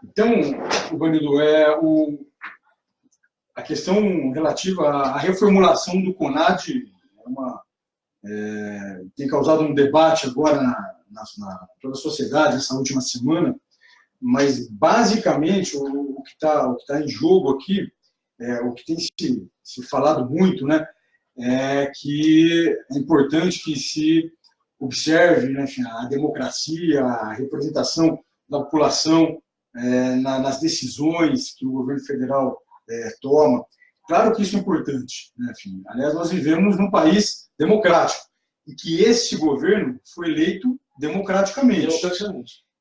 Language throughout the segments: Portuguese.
Então, Vanildo, a questão relativa à reformulação do CONAD tem causado um debate agora na toda a sociedade essa última semana, mas basicamente o que tá em jogo aqui, o que tem se falado muito, né, é que é importante que se observe, né, enfim, a democracia, a representação da população nas decisões que o governo federal toma. Claro que isso é importante, né? Enfim, aliás, nós vivemos num país democrático e que esse governo foi eleito democraticamente.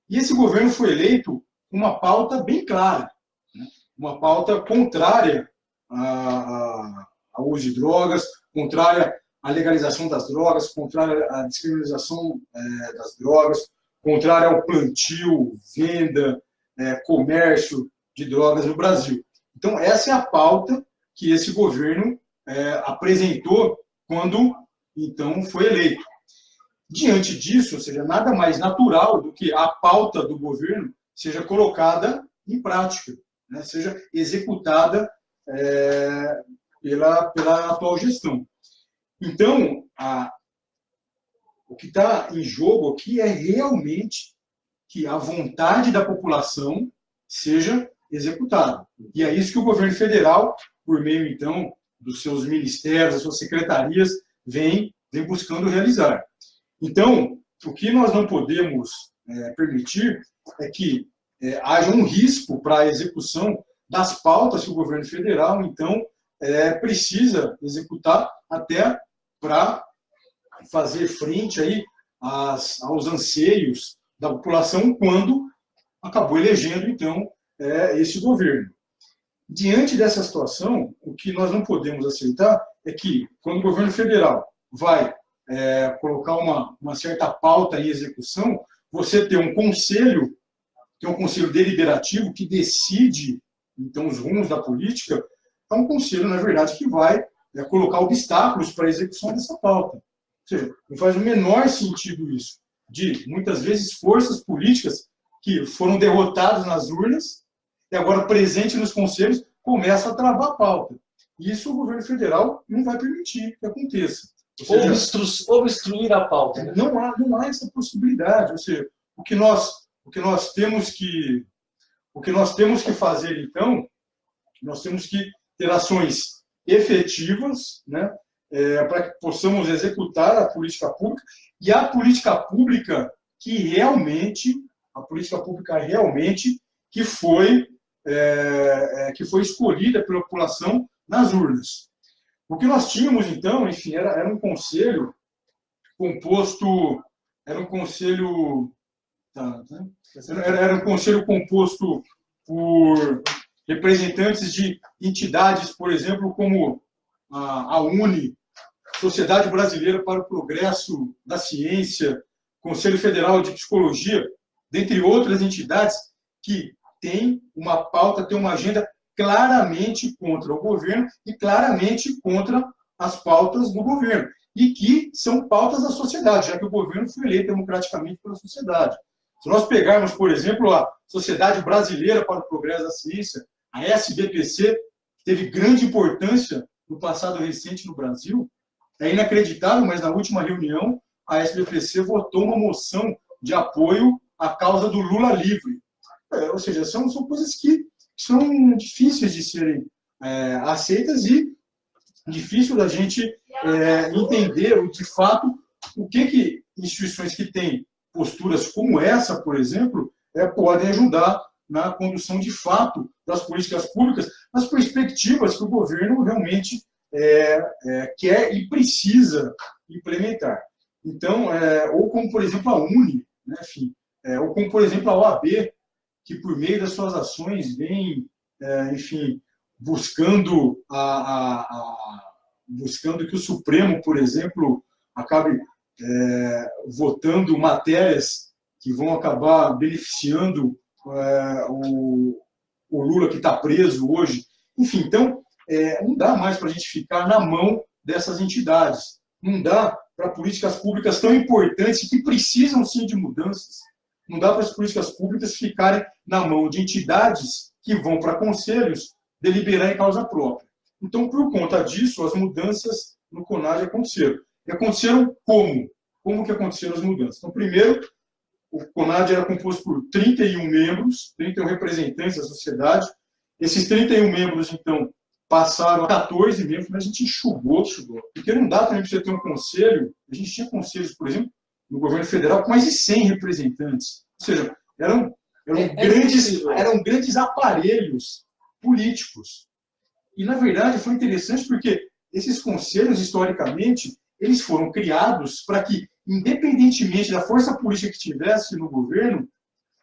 E esse governo foi eleito com uma pauta bem clara, né? Uma pauta contrária ao uso de drogas, contrária à legalização das drogas, contrária à descriminalização das drogas, contrária ao plantio, venda, comércio de drogas no Brasil. Então, essa é a pauta que esse governo apresentou quando, então, foi eleito. Diante disso, ou seja, nada mais natural do que a pauta do governo seja colocada em prática, né, seja executada pela atual gestão. Então, o que está em jogo aqui é realmente que a vontade da população seja executada. E é isso que o governo federal, por meio, então, dos seus ministérios, das suas secretarias, vem buscando realizar. Então, o que nós não podemos permitir é que haja um risco para a execução das pautas que o governo federal, então, precisa executar até para fazer frente aí aos anseios da população quando acabou elegendo, então, esse governo. Diante dessa situação, o que nós não podemos aceitar é que, quando o governo federal vai colocar uma certa pauta em execução, você tem um conselho deliberativo que decide, então, os rumos da política, é um conselho, na verdade, que vai colocar obstáculos para a execução dessa pauta. Ou seja, não faz o menor sentido isso, de, muitas vezes, forças políticas que foram derrotadas nas urnas e agora presente nos conselhos começam a travar a pauta. Isso o governo federal não vai permitir que aconteça. Ou seja, obstruir a pauta. Não há essa possibilidade. Ou seja, o que nós temos que fazer, então, nós temos que ter ações efetivas, né, para que possamos executar a política pública, e a política pública realmente que foi escolhida pela população nas urnas. O que nós tínhamos, então, enfim, era um conselho composto, era um conselho composto por representantes de entidades, por exemplo, como a UNE, Sociedade Brasileira para o Progresso da Ciência, Conselho Federal de Psicologia, dentre outras entidades que têm uma pauta, têm uma agenda claramente contra o governo e claramente contra as pautas do governo, e que são pautas da sociedade, já que o governo foi eleito democraticamente pela sociedade. Se nós pegarmos, por exemplo, a Sociedade Brasileira para o Progresso da Ciência, a SBPC, que teve grande importância no passado recente no Brasil, é inacreditável, mas na última reunião, a SBPC votou uma moção de apoio à causa do Lula livre. Ou seja, são coisas que são difíceis de serem aceitas e difícil da gente entender, de fato, o que instituições que têm posturas como essa, por exemplo, podem ajudar na condução de fato das políticas públicas, nas perspectivas que o governo realmente quer e precisa implementar. Então, ou como, por exemplo, a UNE, né, enfim, ou como, por exemplo, a OAB, que por meio das suas ações vem, enfim, buscando que o Supremo, por exemplo, acabe votando matérias que vão acabar beneficiando o Lula, que está preso hoje. Enfim, então, não dá mais para a gente ficar na mão dessas entidades. Não dá para políticas públicas tão importantes que precisam, sim, de mudanças. Não dá para as políticas públicas ficarem na mão de entidades que vão para conselhos deliberar em causa própria. Então, por conta disso, as mudanças no CONAD aconteceram. E aconteceram como? Como que aconteceram as mudanças? Então, primeiro, o CONAD era composto por 31 membros, 31 representantes da sociedade. Esses 31 membros, então, passaram a 14 membros, mas a gente enxugou, porque não dá também para você ter um conselho. A gente tinha conselhos, por exemplo, no governo federal, com mais de 100 representantes. Ou seja, eram grandes aparelhos políticos. E, na verdade, foi interessante porque esses conselhos, historicamente, eles foram criados para que, independentemente da força política que tivesse no governo,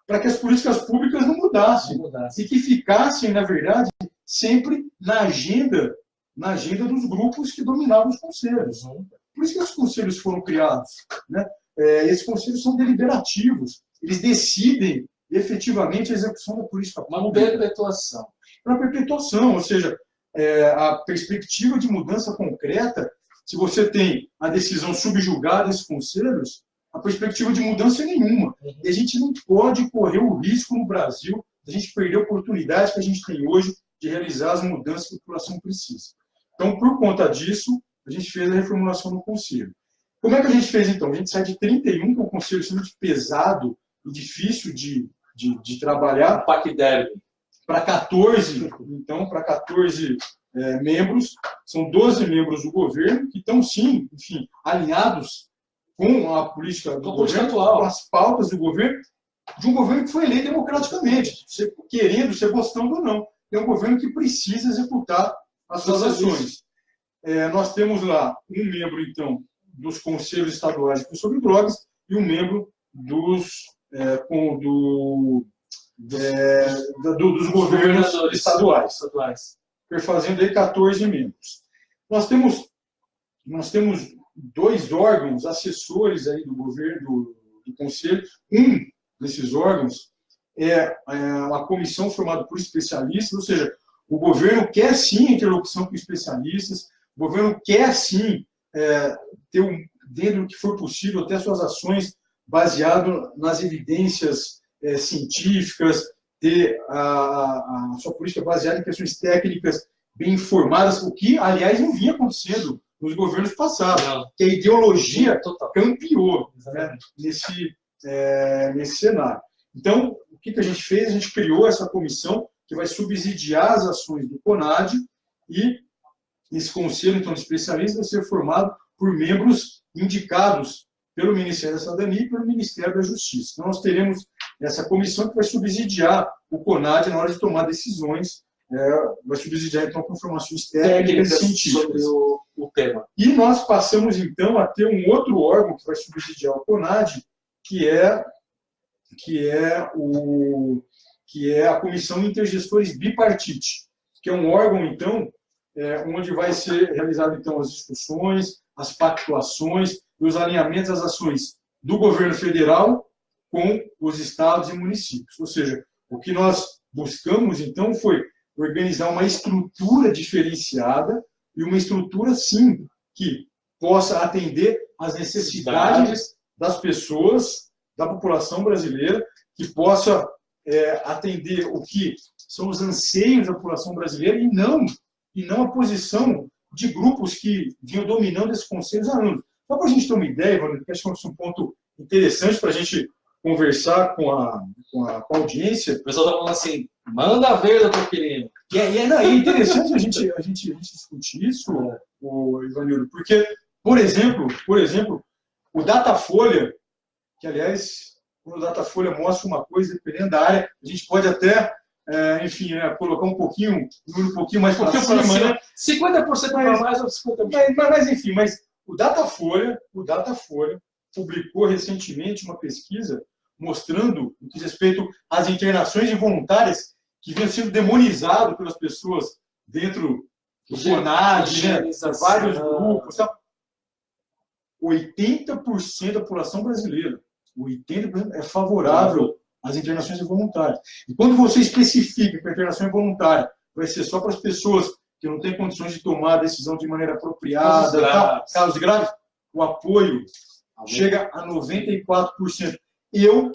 para que as políticas públicas não mudassem. E que ficassem, na verdade, sempre na agenda dos grupos que dominavam os conselhos. Por isso que os conselhos foram criados, né? Esses conselhos são deliberativos. Eles decidem efetivamente a execução da política pública. Uma perpetuação. Uma perpetuação, ou seja, a perspectiva de mudança concreta, se você tem a decisão subjugada desses conselhos, a perspectiva de mudança é nenhuma. E a gente não pode correr o risco no Brasil de a gente perder a oportunidade que a gente tem hoje de realizar as mudanças que a população precisa. Então, por conta disso, a gente fez a reformulação do conselho. Como é que a gente fez, então? A gente sai de 31, que é um conselho extremamente pesado e difícil de trabalhar, para 14, então, para 14 membros. São 12 membros do governo, que estão, sim, enfim, alinhados com a política do governo, atual, com as pautas do governo, de um governo que foi eleito democraticamente, você querendo, você gostando ou não. É um governo que precisa executar as suas ações. Nós temos lá um membro, então, dos conselhos estaduais sobre drogas e um membro dos governos estaduais, perfazendo aí 14 membros. Nós temos 2 órgãos assessores aí do governo, do conselho. Um desses órgãos é uma comissão formada por especialistas, ou seja, o governo quer sim a interlocução com especialistas, o governo quer sim ter, dentro do que for possível, até suas ações baseado nas evidências científicas, ter a sua política baseada em questões técnicas bem informadas, o que, aliás, não vinha acontecendo nos governos passados, que a ideologia campeou, né, nesse cenário. Então, o que a gente fez? A gente criou essa comissão que vai subsidiar as ações do CONAD e esse conselho, então, de especialistas vai ser formado por membros indicados pelo Ministério da Cidadania e pelo Ministério da Justiça. Então, nós teremos essa comissão que vai subsidiar o CONAD na hora de tomar decisões, vai subsidiar, então, com informações técnicas e científicas sobre o tema. E nós passamos, então, a ter um outro órgão que vai subsidiar o CONAD, que é a Comissão Intergestores Bipartite, que é um órgão, então, onde vai ser realizado, então, as discussões, as pactuações e os alinhamentos das ações do governo federal com os estados e municípios. Ou seja, o que nós buscamos, então, foi organizar uma estrutura diferenciada e uma estrutura, sim, que possa atender às necessidades das pessoas, da população brasileira, que possa atender o que são os anseios da população brasileira e não a posição de grupos que vinham dominando esses conselhos há anos. Só para a gente ter uma ideia, Ivan, que acho que é um ponto interessante para a gente conversar com a audiência. O pessoal está falando assim, manda ver, doutor Quirino. E é interessante a gente discutir isso, Ivanildo, porque, por exemplo, o Datafolha, que, aliás, quando o Datafolha mostra uma coisa, dependendo da área, a gente pode até, enfim, colocar um pouquinho mais para cima, né? 50% para mais ou 50%. Mas, enfim, o Datafolha publicou recentemente uma pesquisa mostrando, no que diz respeito às internações involuntárias que vinham sendo demonizadas pelas pessoas dentro do CONAD, né, vários grupos. 80% da população brasileira, 80% é favorável às internações involuntárias. E quando você especifica que a internação involuntária vai ser só para as pessoas que não têm condições de tomar a decisão de maneira apropriada, casos graves, o apoio chega a 94%. eu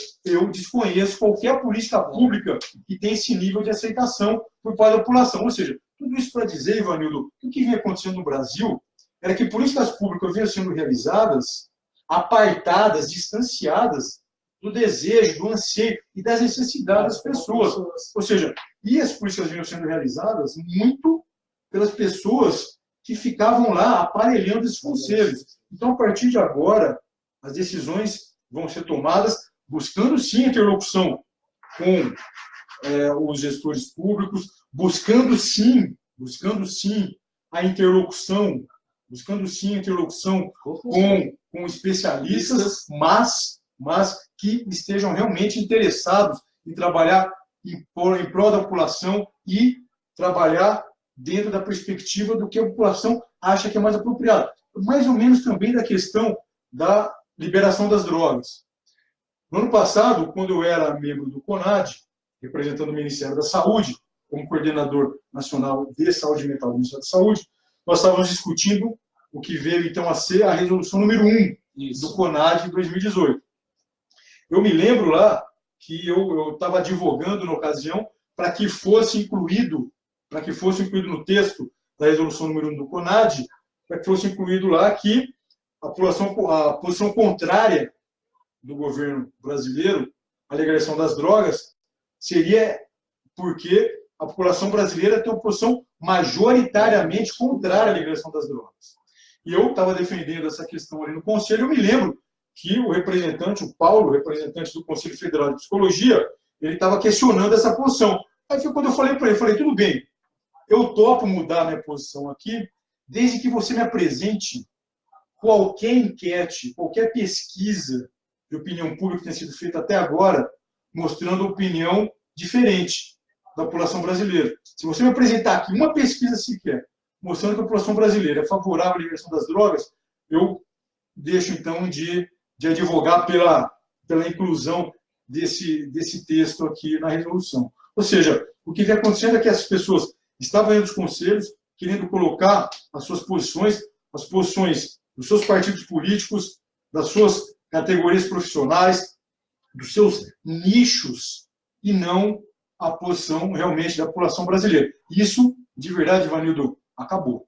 desconheço qualquer política pública que tenha esse nível de aceitação por parte da população. Ou seja, tudo isso para dizer, Ivanildo, que o que vinha acontecendo no Brasil era que políticas públicas vinham sendo realizadas apartadas, distanciadas do desejo, do anseio e das necessidades das pessoas. Ou seja, e as políticas vinham sendo realizadas muito pelas pessoas que ficavam lá aparelhando esses conselhos. Então, a partir de agora, as decisões vão ser tomadas buscando, sim, a interlocução com os gestores públicos, buscando, sim, a interlocução, com especialistas, mas que estejam realmente interessados em trabalhar em prol da população e trabalhar dentro da perspectiva do que a população acha que é mais apropriado. Mais ou menos também da questão da liberação das drogas. No ano passado, quando eu era membro do CONAD, representando o Ministério da Saúde, como coordenador nacional de saúde mental do Ministério da Saúde, nós estávamos discutindo o que veio então a ser a resolução número 1 do CONAD de 2018. Eu me lembro lá que eu estava advogando na ocasião para que fosse incluído no texto da resolução número 1 do CONAD, para que fosse incluído lá que a posição contrária do governo brasileiro à legalização das drogas seria porque a população brasileira tem uma posição majoritariamente contrária à legalização das drogas. E eu estava defendendo essa questão ali no Conselho. Eu me lembro que o representante, o Paulo, representante do Conselho Federal de Psicologia, ele estava questionando essa posição. Aí foi quando eu falei para ele, falei, tudo bem, eu topo mudar minha posição aqui, desde que você me apresente qualquer enquete, qualquer pesquisa de opinião pública que tenha sido feita até agora, mostrando opinião diferente da população brasileira. Se você me apresentar aqui uma pesquisa sequer, mostrando que a população brasileira é favorável à liberação das drogas, eu deixo, então, de advogar pela inclusão desse texto aqui na resolução. Ou seja, o que vem acontecendo é que as pessoas estavam indo dos conselhos, querendo colocar as suas posições, as posições dos seus partidos políticos, das suas categorias profissionais, dos seus nichos, e não a posição realmente da população brasileira. Isso, de verdade, Ivanildo, acabou.